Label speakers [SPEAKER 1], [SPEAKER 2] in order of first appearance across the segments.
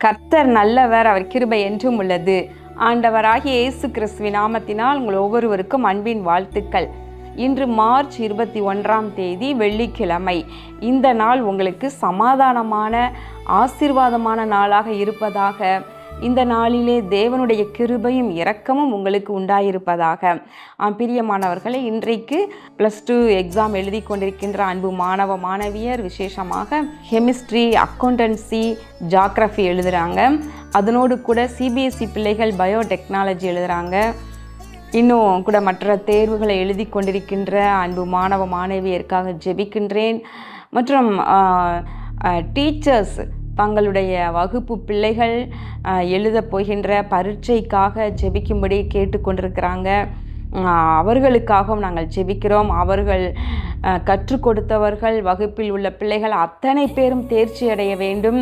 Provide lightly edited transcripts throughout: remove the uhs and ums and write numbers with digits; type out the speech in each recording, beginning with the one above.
[SPEAKER 1] கர்த்தர் நல்லவர், அவர் கிருபை என்றும் உள்ளது. ஆண்டவராகிய இயேசு கிறிஸ்துவின் நாமத்தினால் உங்கள் ஒவ்வொருவருக்கும் அன்பின் வாழ்த்துக்கள். இன்று மார்ச் 21 வெள்ளிக்கிழமை. இந்த நாள் உங்களுக்கு சமாதானமான ஆசீர்வாதமான நாளாக இருப்பதாக. இந்த நாளிலே தேவனுடைய கிருபையும் இரக்கமும் உங்களுக்கு உண்டாயிருப்பதாக. பிரியமானவர்களே, இன்றைக்கு +2 எக்ஸாம் எழுதி கொண்டிருக்கின்ற அன்பு மாணவ மாணவியர், விசேஷமாக கெமிஸ்ட்ரி, அக்கௌண்டன்சி, ஜியோகிராஃபி எழுதுகிறாங்க. அதனோடு கூட சிபிஎஸ்சி பிள்ளைகள் பயோடெக்னாலஜி எழுதுகிறாங்க. இன்னும் கூட மற்ற தேர்வுகளை எழுதி கொண்டிருக்கின்ற அன்பு மாணவ மாணவியருக்காக ஜெபிக்கின்றேன். மற்றும் டீச்சர்ஸ் தங்களுடைய வகுப்பு பிள்ளைகள் எழுத போகின்ற பரீட்சைக்காக ஜெபிக்கும்படி கேட்டுக்கொண்டிருக்கிறாங்க. அவர்களுக்காகவும் நாங்கள் ஜெபிக்கிறோம். அவர்கள் கற்றுக் கொடுத்தவர்கள், வகுப்பில் உள்ள பிள்ளைகள் அத்தனை பேரும் தேர்ச்சி அடைய வேண்டும்,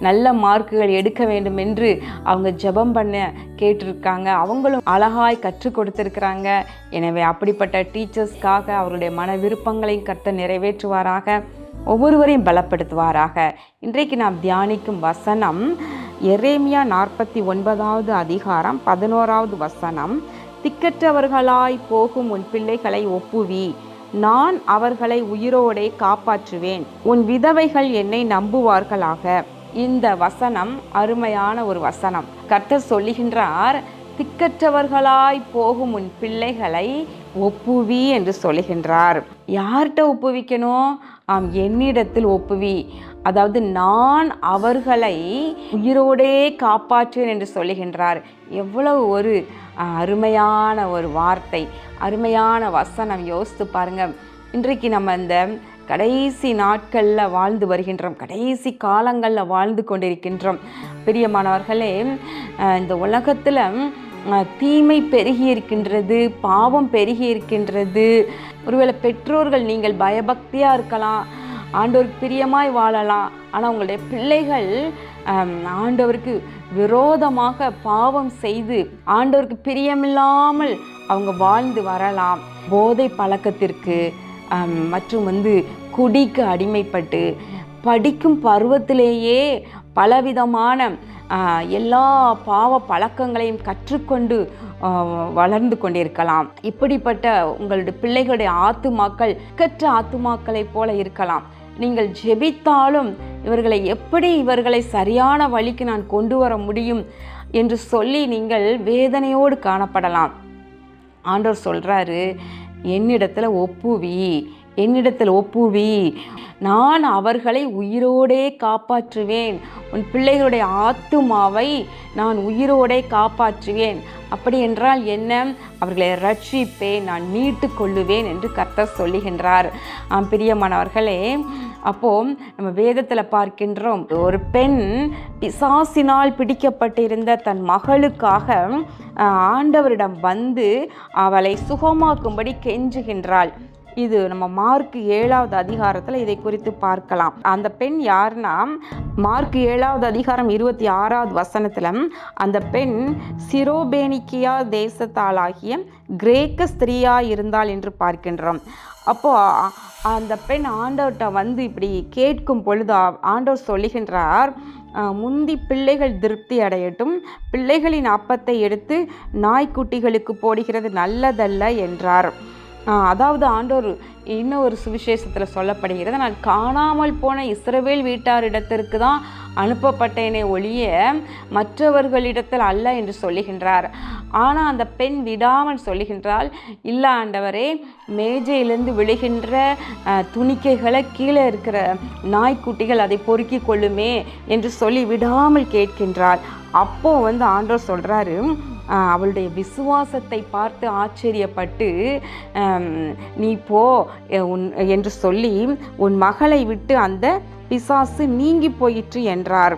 [SPEAKER 1] நல்ல மார்க்குகள் எடுக்க வேண்டும் என்று அவங்க ஜெபம் பண்ண கேட்டிருக்காங்க. அவங்களும் அழகாய் கற்றுக் கொடுத்துருக்குறாங்க. எனவே அப்படிப்பட்ட டீச்சர்ஸ்க்காக அவருடைய மன விருப்பங்களையும் கர்த்தர் நிறைவேற்றுவாராக, ஒவ்வொருவரையும் பலப்படுத்துவாராக. இன்றைக்கு நாம் தியானிக்கும் வசனம் எரேமியா 49வது அதிகாரம் 11வது வசனம். திக்கற்றவர்களாய் போகும் உன் பிள்ளைகளை ஒப்புவி, நான் அவர்களை உயிரோடே காப்பாற்றுவேன், உன் விதவைகள் என்னை நம்புவார்களாக. இந்த வசனம் அருமையான ஒரு வசனம். கர்த்தர் சொல்லுகின்றார், திக்கற்றவர்களாய் போகும் உன் பிள்ளைகளை ஒப்புவி என்று சொல்லுகின்றார். யார்கிட்ட ஒப்புவிக்கணும்? என்னிடத்தில் ஒப்புவி. அதாவது நான் அவர்களை உயிரோடே காப்பாற்றுவேன் என்று சொல்லுகின்றார். எவ்வளவு ஒரு அருமையான ஒரு வார்த்தை, அருமையான வசனம். யோசித்து பாருங்க. இன்றைக்கு நம்ம இந்த கடைசி நாட்களில் வாழ்ந்து வருகின்றோம், கடைசி காலங்களில் வாழ்ந்து கொண்டிருக்கின்றோம். பிரியமானவர்களே, இந்த உலகத்தில் தீமை பெருகி இருக்கின்றது, பாவம் பெருகி இருக்கின்றது. ஒருவேளை பெற்றோர்கள் நீங்கள் பயபக்தியாக இருக்கலாம், ஆண்டவருக்கு பிரியமாய் வாழலாம். ஆனால் உங்களுடைய பிள்ளைகள் ஆண்டவருக்கு விரோதமாக பாவம் செய்து ஆண்டவருக்கு பிரியமில்லாமல் அவங்க வாழ்ந்து வரலாம். போதை பழக்கத்திற்கு மற்றும் குடிக்கு அடிமைப்பட்டு படிக்கும் பருவத்திலேயே பலவிதமான எல்லா பாவ பழக்கங்களையும் கற்றுக்கொண்டு வளர்ந்து கொண்டிருக்கலாம். இப்படிப்பட்ட உங்களுடைய பிள்ளைகளுடைய ஆத்துமாக்கள் கற்ற ஆத்துமாக்களைப் போல இருக்கலாம். நீங்கள் ஜெபித்தாலும் இவர்களை சரியான வழிக்கு நான் கொண்டு வர முடியும் என்று சொல்லி நீங்கள் வேதனையோடு காணப்படலாம். ஆண்டவர் சொல்றாரு, என்னிடத்துல ஒப்புவி, நான் அவர்களை உயிரோடே காப்பாற்றுவேன், உன் பிள்ளைகளுடைய ஆத்துமாவை நான் உயிரோடே காப்பாற்றுவேன். அப்படி என்றால் என்ன? அவர்களை ரட்சிப்பேன், நான் மீட்டு கொள்ளுவேன் என்று கர்த்தர் சொல்லுகின்றார். பிரியமானவர்களே, அப்போ நம்ம வேதத்தில் பார்க்கின்றோம், ஒரு பெண் பிசாசினால் பிடிக்கப்பட்டிருந்த தன் மகளுக்காக ஆண்டவரிடம் வந்து அவளை சுகமாக்கும்படி கெஞ்சுகின்றாள். இது நம்ம மார்க் 7வது அதிகாரத்தில் இதை குறித்து பார்க்கலாம். அந்த பெண் யாருன்னா, மார்க் 7வது அதிகாரம் 26வது வசனத்தில் அந்த பெண் சிரோபேனிக்கியா தேசத்தாளாகிய கிரேக்க ஸ்திரீயாக இருந்தாள் என்று பார்க்கின்றோம். அப்போ அந்த பெண் ஆண்டவர்கிட்ட வந்து இப்படி கேட்கும் பொழுது ஆண்டவர் சொல்லுகின்றார், முந்தி பிள்ளைகள் திருப்தி அடையட்டும், பிள்ளைகளின் அப்பத்தை எடுத்து நாய்க்குட்டிகளுக்கு போடுகிறது நல்லதல்ல என்றார். அதாவது ஆண்டவர் இன்னொரு சுவிசேஷத்தில் சொல்லப்படுகிறது, நான் காணாமல் போன இஸ்ரவேல் வீட்டாரிடத்திற்கு தான் அனுப்பப்பட்டேனே ஒழிய மற்றவர்களிடத்தில் அல்ல என்று சொல்லுகின்றார். ஆனால் அந்த பெண் விடாமல் சொல்லுகின்றாள், இல்லை ஆண்டவரே, மேஜையிலிருந்து விழுகின்ற துணிக்கைகளை கீழே இருக்கிற நாய்க்குட்டிகள் அதை பொறுக்கி கொள்ளுமே என்று சொல்லி விடாமல் கேட்கின்றாள். அப்போ ஆண்டவர் சொல்கிறாரு, அவளுடைய விசுவாசத்தை பார்த்து ஆச்சரியப்பட்டு, நீ போ என்று சொல்லி உன் மகளை விட்டு அந்த பிசாசு நீங்கி போயிற்று என்றார்.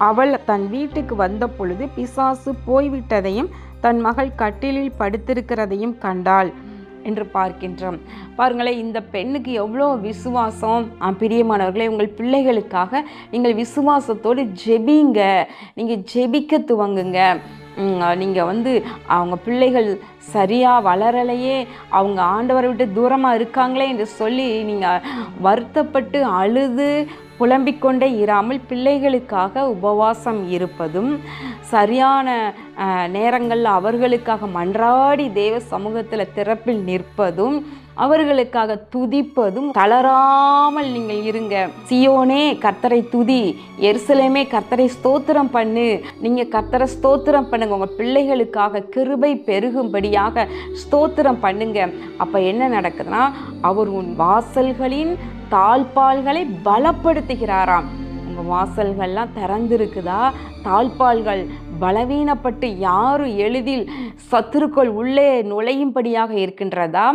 [SPEAKER 1] அவள் தன் வீட்டுக்கு வந்த பொழுது பிசாசு போய்விட்டதையும் தன் மகள் கட்டிலில் படுத்திருக்கிறதையும் கண்டாள் என்று பார்க்கின்றோம். பாருங்களேன், இந்த பெண்ணுக்கு எவ்வளோ விசுவாசம். பிரியமானவர்களே, உங்கள் பிள்ளைகளுக்காக நீங்கள் விசுவாசத்தோடு ஜெபிங்க. நீங்கள் ஜெபிக்க துவங்குங்க. நீங்கள் அவங்க பிள்ளைகள் சரியாக வளரலையே, அவங்க ஆண்டவரை விட்டு தூரமாக இருக்காங்களே என்று சொல்லி நீங்கள் வருத்தப்பட்டு அழுது புலம்பிக் கொண்டே இராமல் பிள்ளைகளுக்காக உபவாசம் இருப்பதும், சரியான நேரங்களில் அவர்களுக்காக மன்றாடி தேவ சமூகத்தில் திறப்பில் நிற்பதும், அவர்களுக்காக துதிப்பதும், தளராமல் நீங்கள் இருங்க. சியோனே கர்த்தரை துதி, எருசலேமே கர்த்தரை ஸ்தோத்திரம் பண்ணு. நீங்கள் கர்த்தரை ஸ்தோத்திரம் பண்ணுங்க, உங்கள் பிள்ளைகளுக்காக கிருபை பெருகும்படியாக ஸ்தோத்திரம் பண்ணுங்க. அப்போ என்ன நடக்குதுன்னா, அவர் உன் வாசல்களின் தாழ்பால்களை பலப்படுத்துகிறாராம். உங்கள் வாசல்கள்லாம் திறந்திருக்குதா? தாழ்பால்கள் பலவீனப்பட்டு யாரும் எளிதில் சத்துருக்கள் உள்ளே நுழையும்படியாக இருக்கின்றதா?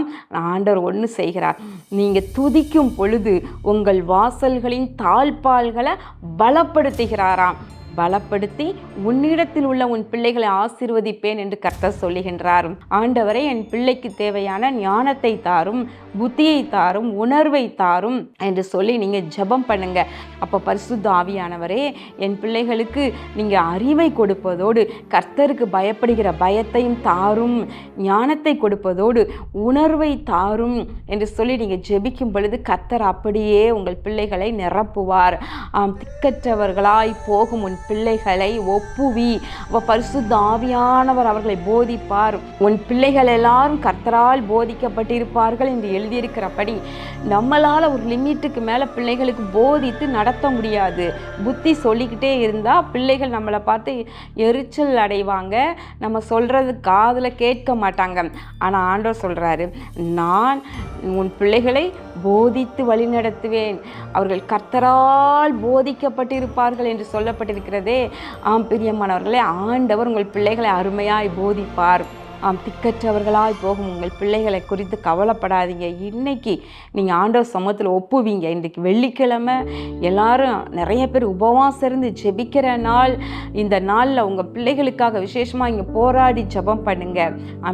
[SPEAKER 1] ஆண்டவர் ஒன்று செய்கிறார். நீங்கள் துதிக்கும் பொழுது உங்கள் வாசல்களின் தாழ்பால்களை பலப்படுத்துகிறாராம். பலப்படுத்தி உன்னிடத்தில் உள்ள உன் பிள்ளைகளை ஆசீர்வதிப்பேன் என்று கர்த்தர் சொல்லுகின்றார். ஆண்டவரே, என் பிள்ளைக்கு தேவையான ஞானத்தை தாரும், புத்தியை தாரும், உணர்வை தாரும் என்று சொல்லி நீங்கள் ஜெபம் பண்ணுங்க. அப்போ பரிசுத்த ஆவியானவரே, என் பிள்ளைகளுக்கு நீங்கள் அறிவை கொடுப்பதோடு கர்த்தருக்கு பயப்படுகிற பயத்தையும் தாரும், ஞானத்தை கொடுப்பதோடு உணர்வை தாரும் என்று சொல்லி நீங்கள் ஜெபிக்கும் பொழுது கர்த்தர் அப்படியே உங்கள் பிள்ளைகளை நிரப்புவார். திக்கற்றவர்களாய் போகும் உன் பிள்ளைகளை ஒப்புவி. பரிசுத்த ஆவியானவர் அவர்களை போதிப்பார். உன் பிள்ளைகள் எல்லாரும் கர்த்தரால் போதிக்கப்பட்டிருப்பார்கள் என்று எழுதியிருக்கிறபடி நம்மளால் ஒரு லிமிட்டுக்கு மேலே பிள்ளைகளுக்கு போதித்து நடத்த முடியாது. புத்தி சொல்லிக்கிட்டே இருந்தால் பிள்ளைகள் நம்மளை பார்த்து எரிச்சல் அடைவாங்க, நம்ம சொல்கிறது காதில் கேட்க மாட்டாங்க. ஆனால் ஆண்டவர் சொல்கிறாரு, நான் உன் பிள்ளைகளை போதித்து வழிநடத்துவேன், அவர்கள் கர்த்தரால் போதிக்கப்பட்டிருப்பார்கள் என்று சொல்லப்பட்டிருக்கிறதே. பிரியமானவர்களே, ஆண்டவர் உங்கள் பிள்ளைகளை அருமையாய் போதிப்பார். திக்கற்றவர்களாய் போகும் உங்கள் பிள்ளைகளை குறித்து கவலைப்படாதீங்க. இன்னைக்கு நீங்கள் ஆண்டவர் சமூகத்தில் ஒப்புவீங்க. இன்றைக்கு வெள்ளிக்கிழமை எல்லாரும் நிறைய பேர் உபவாசம் இருந்து ஜெபிக்கிற நாள். இந்த நாளில் உங்கள் பிள்ளைகளுக்காக விசேஷமாக இங்கே போராடி ஜெபம் பண்ணுங்க.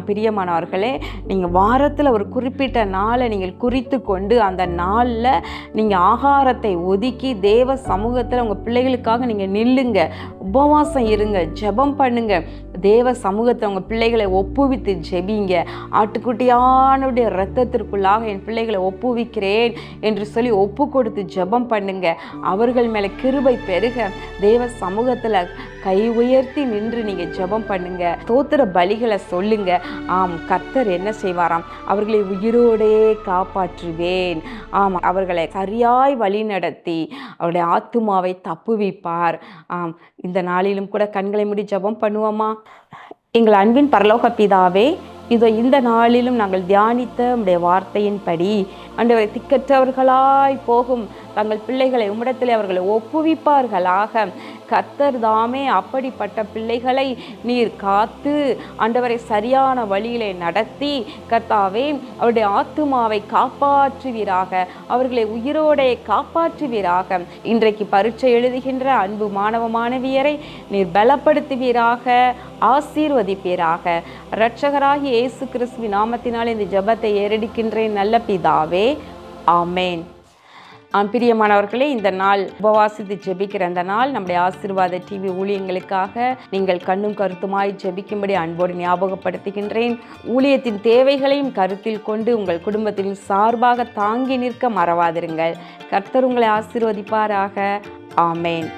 [SPEAKER 1] பிரியமானவர்களே, நீங்கள் வாரத்தில் ஒரு குறிப்பிட்ட நாளை நீங்கள் குறித்து கொண்டு அந்த நாளில் நீங்கள் ஆகாரத்தை ஒதுக்கி தேவ சமூகத்தில் உங்கள் பிள்ளைகளுக்காக நீங்கள் நில்லுங்க, உபவாசம் இருங்க, ஜெபம் பண்ணுங்க. தேவ சமூகத்தை உங்கள் பிள்ளைகளை ஒப்புவித்து ஜெபிங்க. ஆட்டுக்குட்டியானுடைய இரத்தத்திற்குள்ளாக என் பிள்ளைகளை ஒப்புவிக்கிறேன் என்று சொல்லி ஒப்பு கொடுத்து ஜெபம் பண்ணுங்க. அவர்கள் மேலே கிருபை பெருக தேவ சமூகத்தில் கை உயர்த்தி நின்று நீங்கள் ஜெபம் பண்ணுங்க. ஸ்தோத்திர பலிகளை சொல்லுங்க. கர்த்தர் என்ன செய்வாராம்? அவர்களை உயிரோடே காப்பாற்றுவேன். அவர்களை சரியாய் வழி நடத்தி அவருடைய ஆத்துமாவை தப்புவிப்பார். இந்த நாளிலும் கூட கண்களை மூடி ஜெபம் பண்ணுவோமா? எங்கள் அன்பின் பரலோக பிதாவே, இதோ இந்த நாளிலும் நாங்கள் தியானித்த உம்முடைய வார்த்தையின்படி ஆண்டவரை திக்கற்றவர்களாய் போகும் தங்கள் பிள்ளைகளை உம்மிடத்தில் அவர்களை ஒப்புவிப்பார்களாக. கர்த்தர் தாமே அப்படிப்பட்ட பிள்ளைகளை நீர் காத்து ஆண்டவரை சரியான வழியிலே நடத்தி கர்த்தாவே அவருடைய ஆத்துமாவை காப்பாற்றுவீராக, அவர்களை உயிரோடே காப்பாற்றுவீராக. இன்றைக்கு பரீட்சை எழுதுகின்ற அன்பு மாணவ மாணவியரை நீர் பலப்படுத்துவீராக, ஆசீர்வதிப்பீராக. இரட்சகராகிய இயேசு கிறிஸ்துவின் நாமத்தினால் இந்த ஜெபத்தை ஏறெடுக்கின்றேன் நல்ல பிதாவே, ஆமேன். பிரியமானவர்களே, இந்த நாள் உபவாசித்து ஜெபிக்கிற அந்த நாள் நம்முடைய ஆசீர்வாத டிவி ஊழியங்களுக்காக நீங்கள் கண்ணும் கருத்துமாய் ஜெபிக்கும்படி அன்போடு ஞாபகப்படுத்துகின்றேன். ஊழியத்தின் தேவைகளையும் கருத்தில் கொண்டு உங்கள் குடும்பத்தின் சார்பாக தாங்கி நிற்க மறவாதிருங்கள். கர்த்தர் உங்களை ஆசீர்வதிப்பாராக. ஆமேன்.